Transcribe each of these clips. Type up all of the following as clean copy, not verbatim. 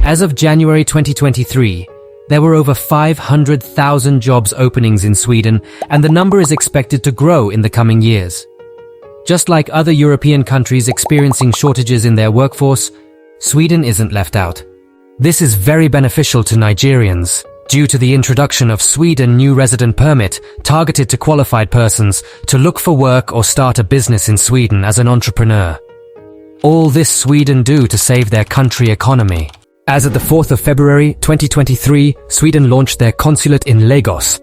As of January 2023, there were over 500,000 jobs openings in Sweden, and the number is expected to grow in the coming years. Just like other European countries experiencing shortages in their workforce, Sweden isn't left out. This is very beneficial to Nigerians, due to the introduction of Sweden new resident permit targeted to qualified persons to look for work or start a business in Sweden as an entrepreneur. All this Sweden do to save their country economy. As of the 4th of February 2023, Sweden launched their consulate in Lagos.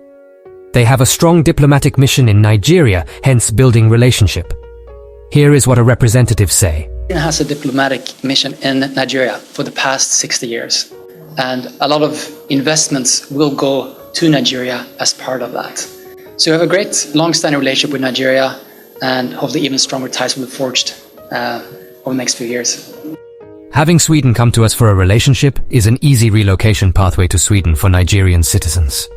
They have a strong diplomatic mission in Nigeria, hence building relationship. Here is what a representative say. Sweden has a diplomatic mission in Nigeria for the past 60 years. And a lot of investments will go to Nigeria as part of that. So we have a great long-standing relationship with Nigeria and hopefully even stronger ties will be forged over the next few years. Having Sweden come to us for a relationship is an easy relocation pathway to Sweden for Nigerian citizens.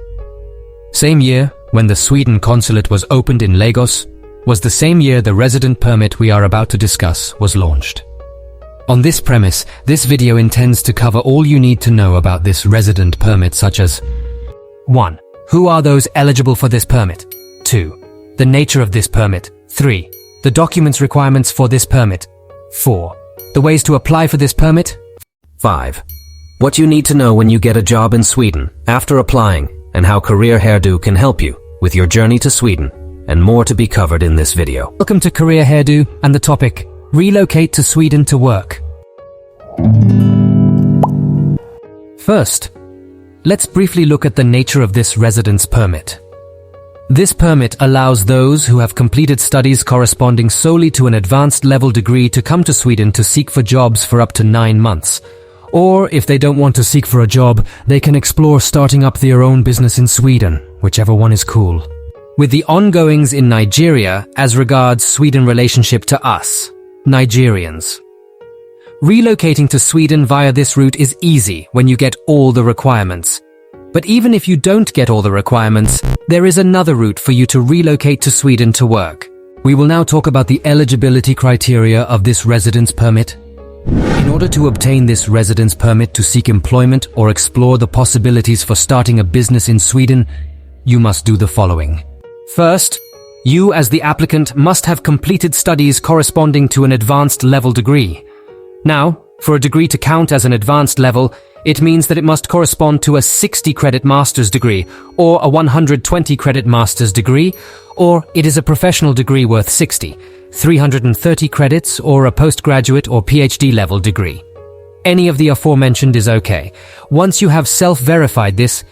Same year, when the Sweden consulate was opened in Lagos, was the same year the resident permit we are about to discuss was launched. On this premise, this video intends to cover all you need to know about this resident permit, such as 1. Who are those eligible for this permit? 2. The nature of this permit. 3. The documents requirements for this permit. 4. The ways to apply for this permit. 5. What you need to know when you get a job in Sweden after applying, and how CareerEdu can help you with your journey to Sweden, and more to be covered in this video. Welcome to CareerEdu and the topic, relocate to Sweden to work. First, let's briefly look at the nature of this residence permit. This permit allows those who have completed studies corresponding solely to an advanced level degree to come to Sweden to seek for jobs for up to 9 months. Or if they don't want to seek for a job, they can explore starting up their own business in Sweden, whichever one is cool. With the ongoings in Nigeria as regards Sweden relationship to us, Nigerians. Relocating to Sweden via this route is easy when you get all the requirements. But even if you don't get all the requirements, there is another route for you to relocate to Sweden to work. We will now talk about the eligibility criteria of this residence permit. In order to obtain this residence permit to seek employment or explore the possibilities for starting a business in Sweden, you must do the following. First, you as the applicant must have completed studies corresponding to an advanced level degree. Now, for a degree to count as an advanced level, it means that it must correspond to a 60-credit master's degree, or a 120-credit master's degree, or it is a professional degree worth 60, 330 credits, or a postgraduate or PhD level degree. Any of the aforementioned is okay. Once you have self-verified this,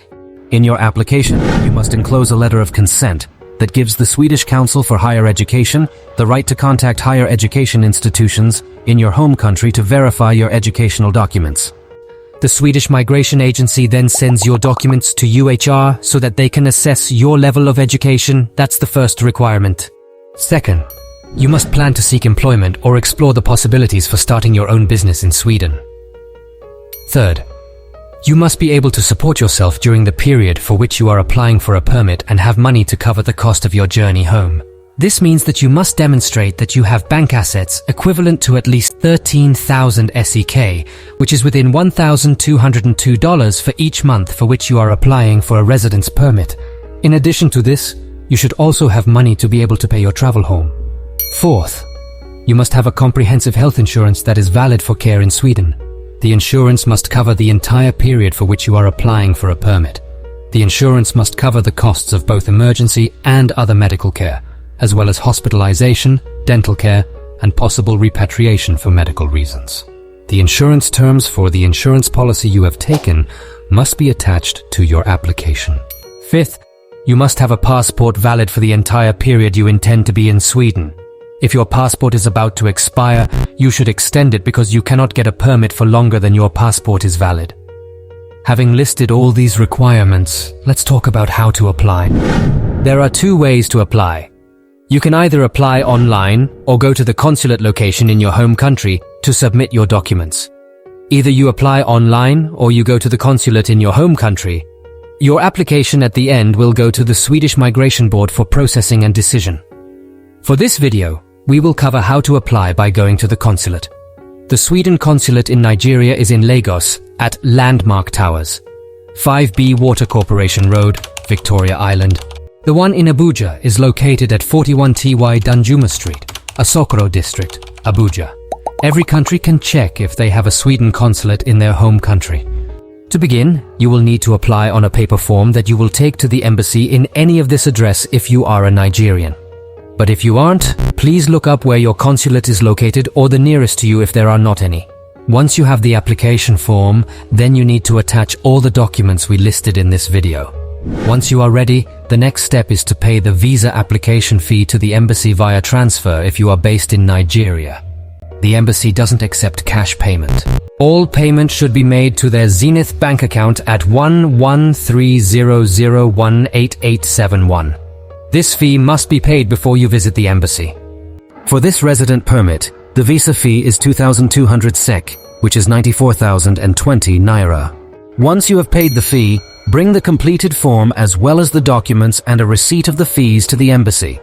in your application, you must enclose a letter of consent that gives the Swedish Council for Higher Education the right to contact higher education institutions in your home country to verify your educational documents. The Swedish Migration Agency then sends your documents to UHR so that they can assess your level of education. That's the first requirement. Second, you must plan to seek employment or explore the possibilities for starting your own business in Sweden. Third, you must be able to support yourself during the period for which you are applying for a permit and have money to cover the cost of your journey home. This means that you must demonstrate that you have bank assets equivalent to at least 13,000 SEK, which is within $1,202 for each month for which you are applying for a residence permit. In addition to this, you should also have money to be able to pay your travel home. Fourth, you must have a comprehensive health insurance that is valid for care in Sweden. The insurance must cover the entire period for which you are applying for a permit. The insurance must cover the costs of both emergency and other medical care, as well as hospitalization, dental care, and possible repatriation for medical reasons. The insurance terms for the insurance policy you have taken must be attached to your application. Fifth, you must have a passport valid for the entire period you intend to be in Sweden. If your passport is about to expire, you should extend it because you cannot get a permit for longer than your passport is valid. Having listed all these requirements, let's talk about how to apply. There are 2 ways to apply. You can either apply online or go to the consulate location in your home country to submit your documents. Either you apply online or you go to the consulate in your home country. Your application at the end will go to the Swedish Migration Board for processing and decision. For this video, we will cover how to apply by going to the consulate. The Sweden consulate in Nigeria is in Lagos, at Landmark Towers, 5B Water Corporation Road, Victoria Island. The one in Abuja is located at 41 TY Danjuma Street, Asokoro District, Abuja. Every country can check if they have a Sweden consulate in their home country. To begin, you will need to apply on a paper form that you will take to the embassy in any of this address if you are a Nigerian. But if you aren't, please look up where your consulate is located or the nearest to you if there are not any. Once you have the application form, then you need to attach all the documents we listed in this video. Once you are ready, the next step is to pay the visa application fee to the embassy via transfer if you are based in Nigeria. The embassy doesn't accept cash payment. All payment should be made to their ZENITH bank account at 11300188871. This fee must be paid before you visit the embassy. For this resident permit, the visa fee is 2,200 SEK, which is 94,020 Naira. Once you have paid the fee, bring the completed form as well as the documents and a receipt of the fees to the embassy.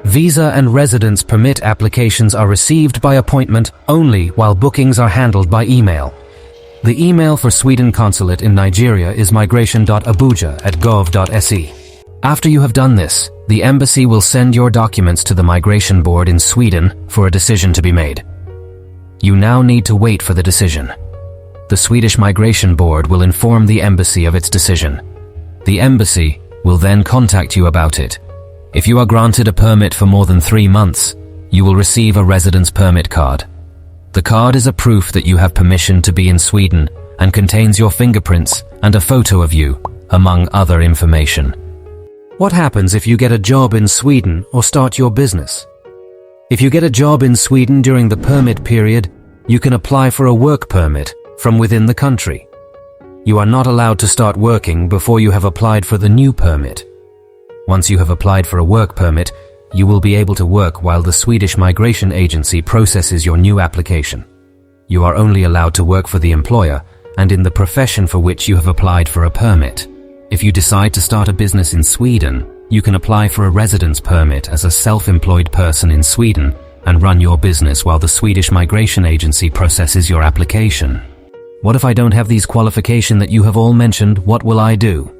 Visa and residence permit applications are received by appointment only while bookings are handled by email. The email for Sweden Consulate in Nigeria is migration.abuja@gov.se. After you have done this, the embassy will send your documents to the migration board in Sweden for a decision to be made. You now need to wait for the decision. The Swedish Migration Board will inform the embassy of its decision. The embassy will then contact you about it. If you are granted a permit for more than 3 months, you will receive a residence permit card. The card is a proof that you have permission to be in Sweden and contains your fingerprints and a photo of you, among other information. What happens if you get a job in Sweden or start your business? If you get a job in Sweden during the permit period, you can apply for a work permit from within the country. You are not allowed to start working before you have applied for the new permit. Once you have applied for a work permit, you will be able to work while the Swedish Migration Agency processes your new application. You are only allowed to work for the employer and in the profession for which you have applied for a permit. If you decide to start a business in Sweden, you can apply for a residence permit as a self-employed person in Sweden and run your business while the Swedish Migration Agency processes your application. What if I don't have these qualifications that you have all mentioned? What will I do?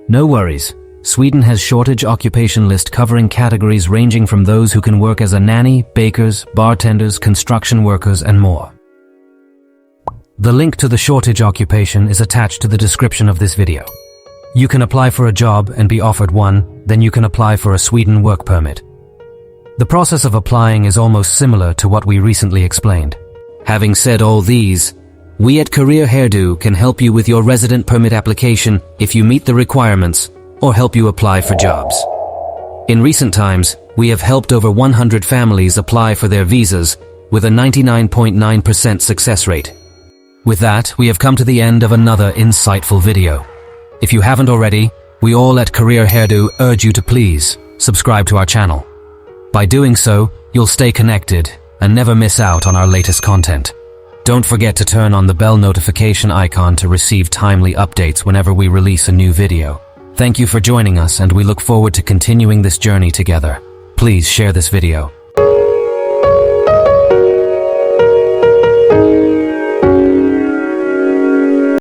No worries. Sweden has shortage occupation list covering categories ranging from those who can work as a nanny, bakers, bartenders, construction workers, and more. The link to the shortage occupation is attached to the description of this video. You can apply for a job and be offered one, then you can apply for a Sweden work permit. The process of applying is almost similar to what we recently explained. Having said all these, we at CareerEdu can help you with your resident permit application if you meet the requirements or help you apply for jobs. In recent times, we have helped over 100 families apply for their visas with a 99.9% success rate. With that, we have come to the end of another insightful video. If you haven't already, we all at CareerEdu urge you to please subscribe to our channel. By doing so, you'll stay connected and never miss out on our latest content. Don't forget to turn on the bell notification icon to receive timely updates whenever we release a new video. Thank you for joining us, and we look forward to continuing this journey together. Please share this video.